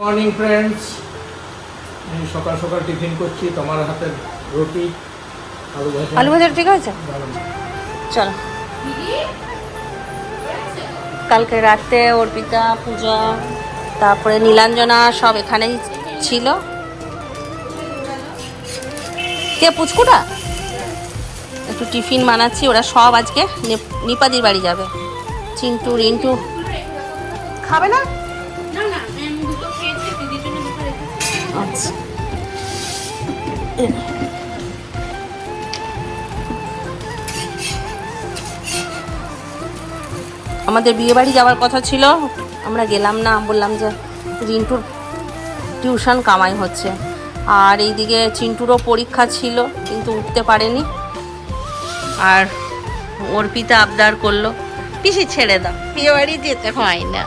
Morning friends, আমি সকাল সকাল টিফিন করছি। তোমার হাতের রুটি আলু ভাজা ঠিক আছে। চলো, কালকে রাতে অর্পিতা, পূজা, তারপরে নীলাঞ্জনা সব এখানেই ছিল। কে পুচকুটা? একটু টিফিন বানাচ্ছি। ওরা সব আজকে নিপাদির বাড়ি যাবে। চিন্টু, রিন্টু খাবে না? আচ্ছা, আমাদের বিয়ে বাড়ি যাওয়ার কথা ছিল, আমরা গেলাম না। বললাম যে রিন্টুর টিউশন কামাই হচ্ছে, আর এইদিকে চিন্টুরও পরীক্ষা ছিল কিন্তু উঠতে পারেনি। আর অর্পিতা আবদার করলো, পিসি ছেড়ে দাও, বিয়ে বাড়ি যেতে হয় না।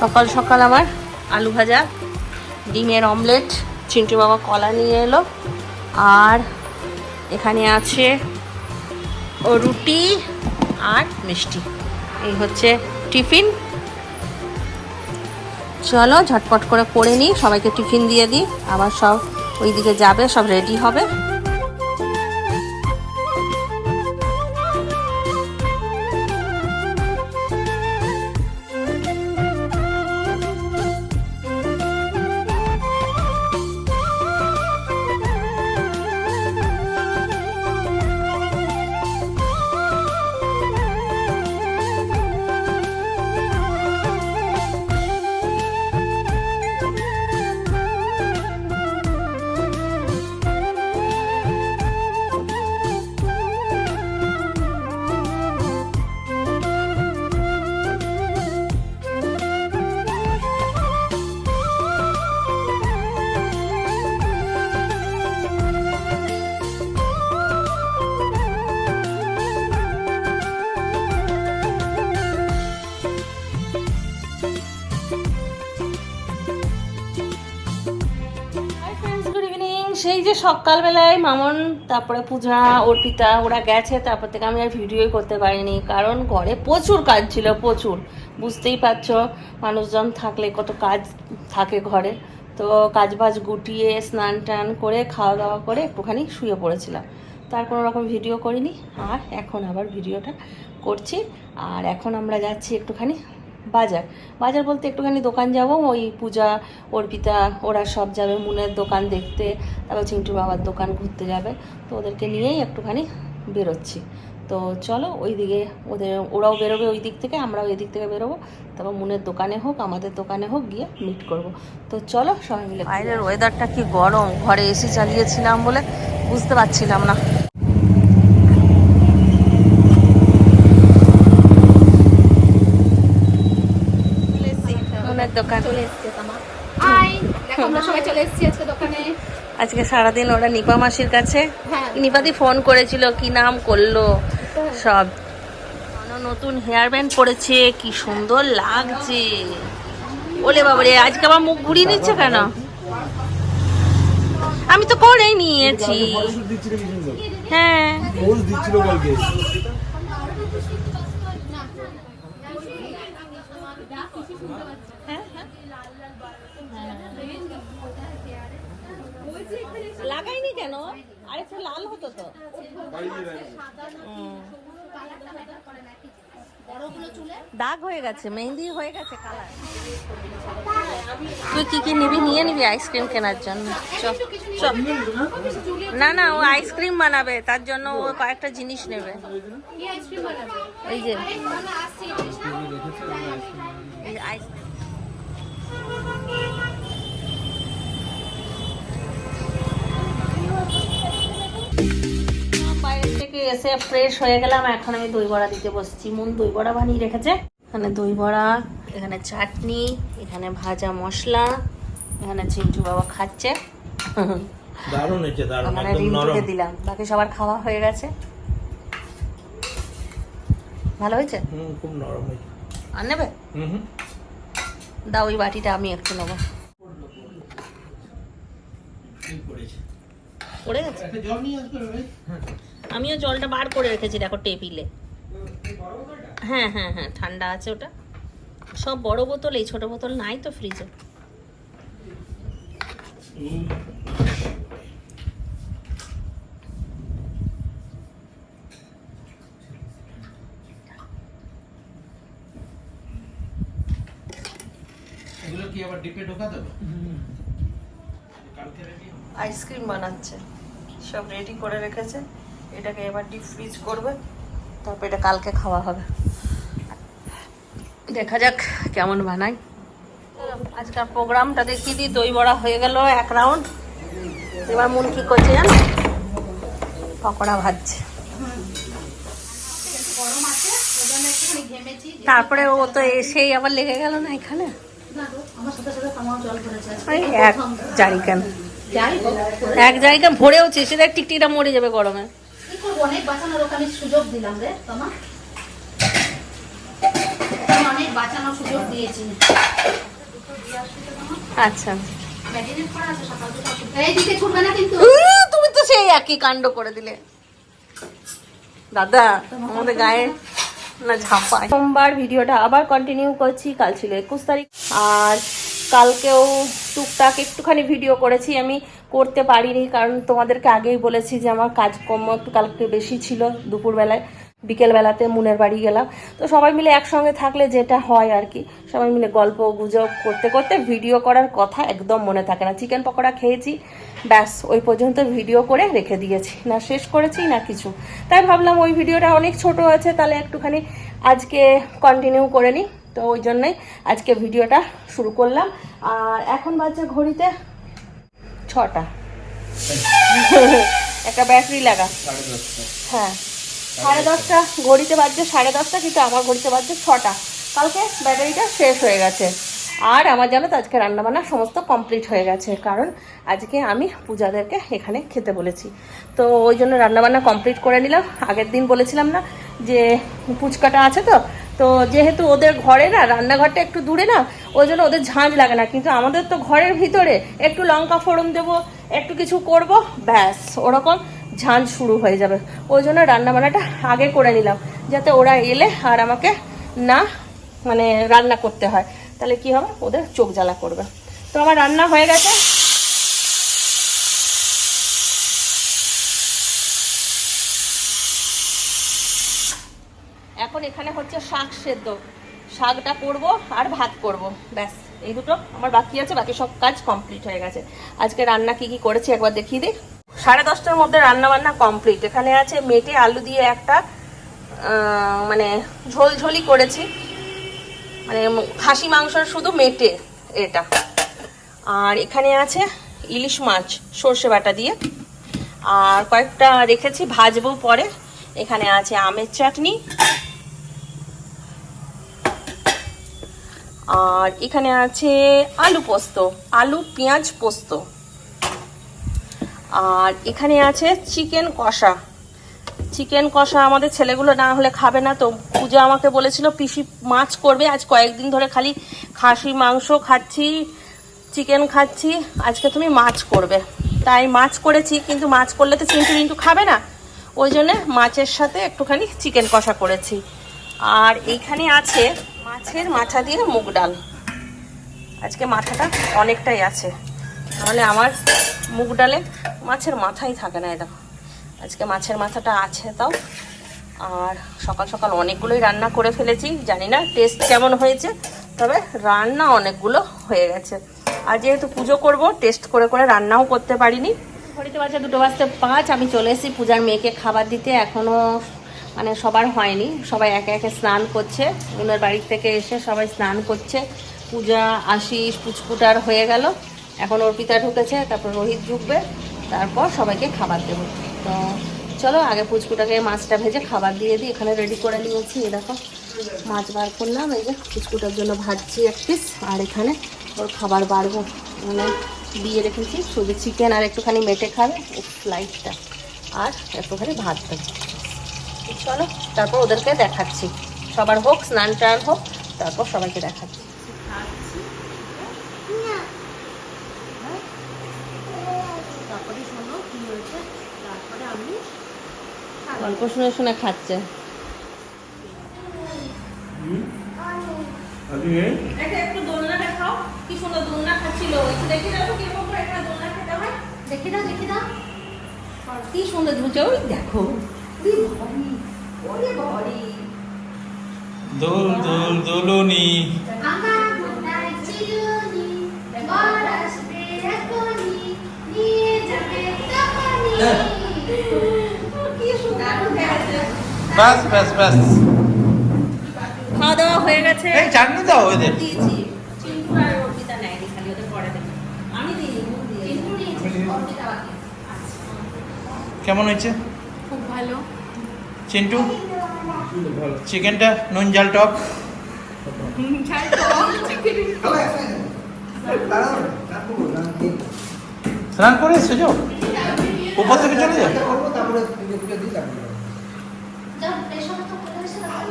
সকাল সকাল আমার আলু ভাজা, ডিমের অমলেট, চিন্টু বাবা কলা নিয়ে এলো, আর এখানে আছে রুটি আর মিষ্টি। এই হচ্ছে টিফিন। চলো ঝটপট করে নিই, সবাইকে টিফিন দিয়ে দিই। আবার সব ওইদিকে যাবে, সব রেডি হবে। সেই যে সকালবেলায় মামন, তারপরে পূজা, অর্পিতা ওরা গেছে, তারপর থেকে আমি আর ভিডিওই করতে পারিনি, কারণ ঘরে প্রচুর কাজ ছিল, প্রচুর। বুঝতেই পারছো, মানুষজন থাকলে কত কাজ থাকে ঘরে। তো কাজ বাজ গুটিয়ে স্নান টান করে খাওয়া দাওয়া করে একটুখানি শুয়ে পড়েছিলাম, তার কোনো রকম ভিডিও করিনি। আর এখন আবার ভিডিওটা করছি। আর এখন আমরা যাচ্ছি একটুখানি বাজার বলতে একটুখানি দোকান যাব। ওই পূজা, অর্পিতা ওরা সব যাবে মুনের দোকান দেখতে, তারপর চিন্টু বাবার দোকান ঘুরতে যাবে। তো ওদেরকে নিয়েই একটুখানি বেরোচ্ছি। তো চলো, ওই দিকে ওরাও বেরোবে ওই দিক থেকে, আমরাও এই দিক থেকে বেরোবো। তারপর মুনের দোকানে হোক, আমাদের দোকানে হোক, গিয়ে মিট করব। তো চলো সবাই মিলে। বাইরের ওয়েদারটা কি গরম, ঘরে এসি চালিয়েছিলাম বলে বুঝতে পারছিলাম না। দোকান চলে এসেছে, আমরা সবাই চলে এসেছি আজকে দোকানে। আজকে সারাদিন ওরা নিপা মাসির কাছে। নিপাদি ফোন করেছিল, কি নাম করলো সব। নতুন হেয়ার ব্যান্ড পড়েছে, কি সুন্দর লাগছে। ওলে বাবারে, আজকে আমার মুখ ঘুরিয়ে নিচ্ছে কেন? আমি তো করেই নিয়েছি। হ্যাঁ, লাগাইনি কেন? আরেকটু লাল হতো তো। দাগ হয়ে গেছে, মেহেন্দি হয়ে গেছে কালার। তুই কি নিবি? নিয়ে নিবি আইসক্রিম কেনার জন্য। না, ও আইসক্রিম বানাবে, তার জন্য ও কয়েকটা জিনিস নেবে। এই যে আইসক্রিম। বাইরে থেকে এসে ফ্রেশ হয়ে গেলাম। এখন আমি দই বড়া দিতে বসছি। মুন দই বড়া বানিয়ে রেখেছে। এখানে দই বড়া, এখানে চাটনি, এখানে ভাজা মশলা, এখানে চিন্টু বাবা খাচ্ছে। দারুণ হয়েছে, দারুণ, একদম নরম। দিলাম, বাকি সবার খাওয়া হয়ে গেছে। ভালো হয়েছে? খুব নরম হয়েছে। আর নেবে? দাও, ওই বাটিটা আমি একটু নেবো। পড়ে গেছে। আমিও জলটা বার করে রেখেছি, দেখো টেবিলে। হ্যাঁ, ঠান্ডা আছে ওটা। সব বড় বোতল, এই ছোট বোতল নাই তো ফ্রিজে। এগুলো কি আবার ডিপে ঢোকা দেবো? কালকে রেডি হবে। আইসক্রিম বানাচ্ছে, সব রেডি করে রেখেছে। এটাকে এবার ডিপ ফ্রিজ করবে, তারপর এটা কালকে খাওয়া হবে। দেখা যাক কেমন বানাই। আজকাল প্রোগ্রামটা দেখিয়ে দিই। দই বড়া হয়ে গেল 1 রাউন্ড। এবার মন কি করছে জানো, পকোড়া ভাজছে। তারপরে ও তো এসেই আবার লেগে গেল না এখানে, এক জায়গা ভরেওছে, সেটা টিকটিকটা মরে যাবে গরমে। অনেক বাঁচানোর ওখানে সুযোগ দিলাম রে তোমা, অনেক বাঁচানোর সুযোগ দিয়েছি। আচ্ছা, এইদিকে ছুটবে না কিন্তু। তুমি তো সেই একই কাণ্ড করে দিলে দাদা, আমাদের গায়ে না ঝাঁপায়। সোমবার ভিডিওটা আবার কন্টিনিউ করছি। কাল ছিল 21 তারিখ, আর কালকেও টুকটাক একটুখানি ভিডিও করেছি। আমি করতে পারিনি কারণ তোমাদেরকে আগেই বলেছি যে আমার কাজকর্ম একটু কালকে বেশি ছিল। দুপুরবেলায় বিকেলবেলাতে মুনের বাড়ি গেলাম, তো সবাই মিলে একসঙ্গে থাকলে যেটা হয় আর কি, সবাই মিলে গল্প গুজব করতে করতে ভিডিও করার কথা একদম মনে থাকে না। চিকেন পকোড়া খেয়েছি, ব্যাস ওই পর্যন্ত ভিডিও করে রেখে দিয়েছি, না শেষ করেছি না কিছু। তাই ভাবলাম ওই ভিডিওটা অনেক ছোট আছে, তাহলে একটুখানি আজকে কন্টিনিউ করে নিই। তো ওই জন্যই আজকে ভিডিওটা শুরু করলাম। আর এখন বাজছে ঘড়িতে 6টা। একটা ব্যাটারি লাগা, হ্যাঁ 10:30, ঘড়িতে বাজছে 10:30, কিন্তু আমার ঘড়িতে বাজছে 6টা। কালকে ব্যাটারিটা শেষ হয়ে গেছে। আর আমার জানো তো আজকে রান্নাবান্না সমস্ত কমপ্লিট হয়ে গেছে, কারণ আজকে আমি পূজাদেরকে এখানে খেতে বলেছি। তো ওই জন্য রান্নাবান্না কমপ্লিট করে নিলাম। আগের দিন বলেছিলাম না যে ফুচকাটা আছে, তো তো যেহেতু ওদের ঘরে না, রান্নাঘরটা একটু দূরে না, ওই জন্য ওদের ঝাঁঝ লাগে না। কিন্তু আমাদের তো ঘরের ভিতরে একটু লঙ্কা ফোড়ন দেবো, একটু কিছু করব, ব্যাস ওরকম ঝাঁঝ শুরু হয়ে যাবে। ওই জন্য রান্নাবান্নাটা আগে করে নিলাম, যাতে ওরা এলে আর আমাকে না মানে রান্না করতে হয়, তাহলে কি হবে, ওদের চোখ জ্বালা করবে। তো আমার রান্না হয়ে গেছে। এখন এখানে হচ্ছে শাক সেদ্ধ, শাকটা করব আর ভাত করব, ব্যাস এই দুটো আমার বাকি আছে। বাকি সব কাজ কমপ্লিট হয়ে গেছে। আজকে রান্না কি কি করেছি একবার দেখিয়ে দিই। 10:30টার মধ্যে রান্না বান্না কমপ্লিট। এখানে আছে মেটে আলু দিয়ে একটা মানে ঝোলঝোলি করেছি, মানে খাসি মাংসের শুধু মেটে এটা। আর এখানে আছে ইলিশ মাছ সর্ষে বাটা দিয়ে, আর কয়েকটা রেখেছি ভাজবো পরে। এখানে আছে আমের চাটনি, আর এখানে আছে আলু পোস্ত, আলু পেঁয়াজ পোস্ত, আর এখানে আছে চিকেন কষা। চিকেন কষা আমাদের ছেলেগুলো না হলে খাবে না, তো পূজা আমাকে বলেছিল পিসি মাছ করবে। আজ কয়েকদিন ধরে খালি খাসি মাংস খাচ্ছি, চিকেন খাচ্ছি, আজকে তুমি মাছ করবে। তাই মাছ করেছি, কিন্তু মাছ করলে তো চিন্টু খাবে না, ওই জন্যে মাছের সাথে একটুখানি চিকেন কষা করেছি। আর এইখানে আছে মাছের মাথা দিয়ে মুগ ডাল। আজকে মাথাটা অনেকটাই আছে, তাহলে আমার মুগ ডালে মাছের মাথাই থাকে না। এটা আজকে মাছের মাথাটা আছে তাও। আর সকাল সকাল অনেকগুলোই রান্না করে ফেলেছি, জানি না টেস্ট কেমন হয়েছে, তবে রান্না অনেকগুলো হয়ে গেছে। আর যেহেতু পুজো করব, টেস্ট করে করে রান্নাও করতে পারিনি। ঘড়িতে বাজে 2:05। আমি চলে এসেছি পূজার মেয়েকে খাবার দিতে। এখনও মানে সবার হয়নি, সবাই একে একে স্নান করছে। ওনার বাড়ির থেকে এসে সবাই স্নান করছে। পূজা, আশিস, পুচকুটার হয়ে গেল, এখন অর্পিতা ঢুকেছে, তারপর রোহিত ঢুকবে, তারপর সবাইকে খাবার দেবো। তো চলো আগে পুচকুটাকে মাছটা ভেজে খাবার দিয়ে দিই। এখানে রেডি করে নিয়েছি, এই দেখো মাছ বার করলাম, এই যে পুচকুটার জন্য ভাজছি 1 পিস, আর এখানে ওর খাবার বাড়বো মানে দিয়ে রেখেছি। শুধু চিকেন আর একটুখানি মেটে খাবে ফ্লাইটটা, আর একটুখানি ভাত দেবো। চলো তারপর ওদেরকে দেখাচ্ছি, সবার হোক, স্নান টান হোক, তারপর সবাইকে দেখাচ্ছি। তারপরে শোনো কি হয়েছে, তারপরে আমি গল্প শুনে শুনে খাচ্ছে। এটা একটু দোলনা দেখাও, কি সুন্দর দোলনা খাচ্ছিল। একটু দেখে দাও তো কিরকম করে এখানে দোলনা খেতে হয়। দেখে দাও দেখে দাও। কি সুন্দর ঝুলছে, ওই দেখো। ওরে বাবারে, ওরে বাবারে। দোল দোল দোলনি। আমার মনায় চিরুনি, বর আসবে এখনি, নিয়ে যাবে তখনি। কি সুন্দর দেখাচ্ছে। বাস বাস বাস। খাওয়া দাওয়া হয়ে গেছে। এই চাটনি দাও ওদের। দিয়েছি। চিন্টু আর অর্পিতা নেয়নি, খালি ওদের পরে দেবে। আমি দিই, মুখ দিয়ে। চিন্টু নিয়েছি, অর্পিতা বাকি। কেমন হয়েছে খুব ভালো। চিন্টু? চিকেনটা নুন ঝাল টক। স্নান করে এসছো যাও, উপর থেকে চলে যাও। যাও, এসো তো, কোথায় এসে দাঁড়াও।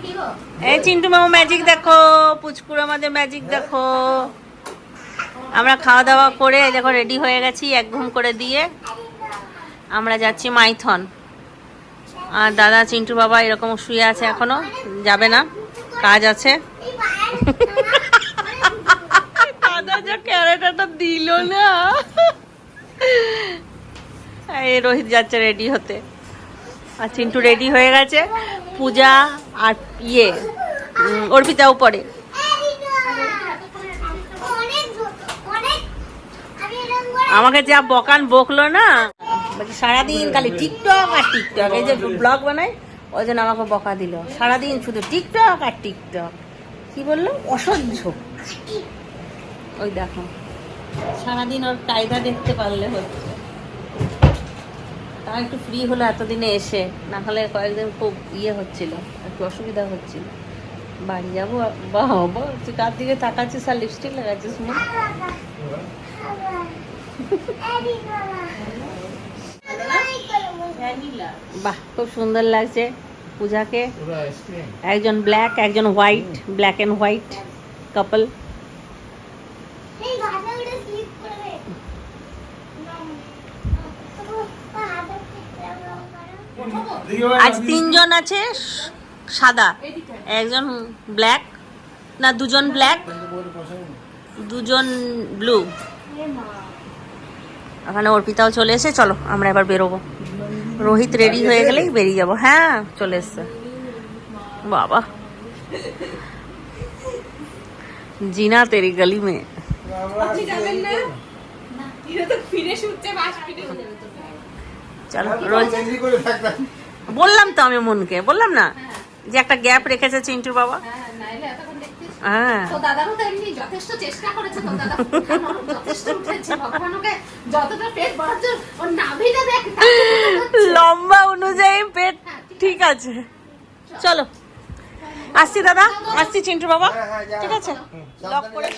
কি গো? এই চিন্টু মামা ম্যাজিক দেখো, পুচকুর আমাদের ম্যাজিক দেখো। আমরা খাওয়া দাওয়া করে এই দেখো রেডি হয়ে গেছি, এক ঘুম করে দিয়ে আমরা যাচ্ছি মাইথন। আর দাদা চিন্টু বাবা এরকম শুয়ে আছে, এখনো যাবে না, কাজ আছে। দাদা যে ক্যারেটাটা দিল না। এই রোহিত যাচ্ছে রেডি হতে, আর চিন্টু রেডি হয়ে গেছে। পূজা আর অর্পিতা উপরে। আমাকে যা বকান বকলো না, বলছি সারাদিন খালি টিকটক আর টিকটক, এই যে ব্লগ বানায় ওই জন্য আমাকে বকা দিল, সারাদিন শুধু টিকটক আর টিকটক। কি বললো, অসহ্য। ওই দেখো সারাদিন ওর কায়দা দেখতে পারলে হচ্ছে। তা একটু ফ্রি হলো এতদিনে এসে, না হলে কয়েকদিন খুব হচ্ছিল, একটু অসুবিধা হচ্ছিল। বাড়ি যাবো, বাবা তুই কার দিকে তাকাচ্ছিস আর লিপস্টিক লাগাচ্ছিস মুখ? বাহ, খুব সুন্দর লাগছে পূজাকে। একজন ব্ল্যাক, একজন হোয়াইট, ব্ল্যাক এন্ড হোয়াইট কাপল। আজ তিনজন আছে সাদা, একজন ব্ল্যাক, না দুজন ব্ল্যাক, দুজন ব্লু। ওখানে অর্পিতাও চলে এসে, চলো আমরা এবার বেরোবো। রোহিত রেডি হয়ে গেলেই বেরিয়ে যাবো। হ্যাঁ চলে এসছে বাবা। জিনা তেরি গলি মে। চলো বললাম তো, আমি মনকে বললাম না যে একটা গ্যাপ রেখেছে চিন্টুর বাবা। হ্যাঁ তো দাদারও তো এমনি যথেষ্ট চেষ্টা করেছে, তো দাদা যথেষ্ট উঠেছে, ভগবান ওকে যতটা পেট বাড়াচ্ছে, ওর নাভিটা দেখ লম্বা অনুযায়ী পেট ঠিক আছে। চলো আসছি দাদা, আসছি চিন্টুর বাবা, ঠিক আছে লক করে।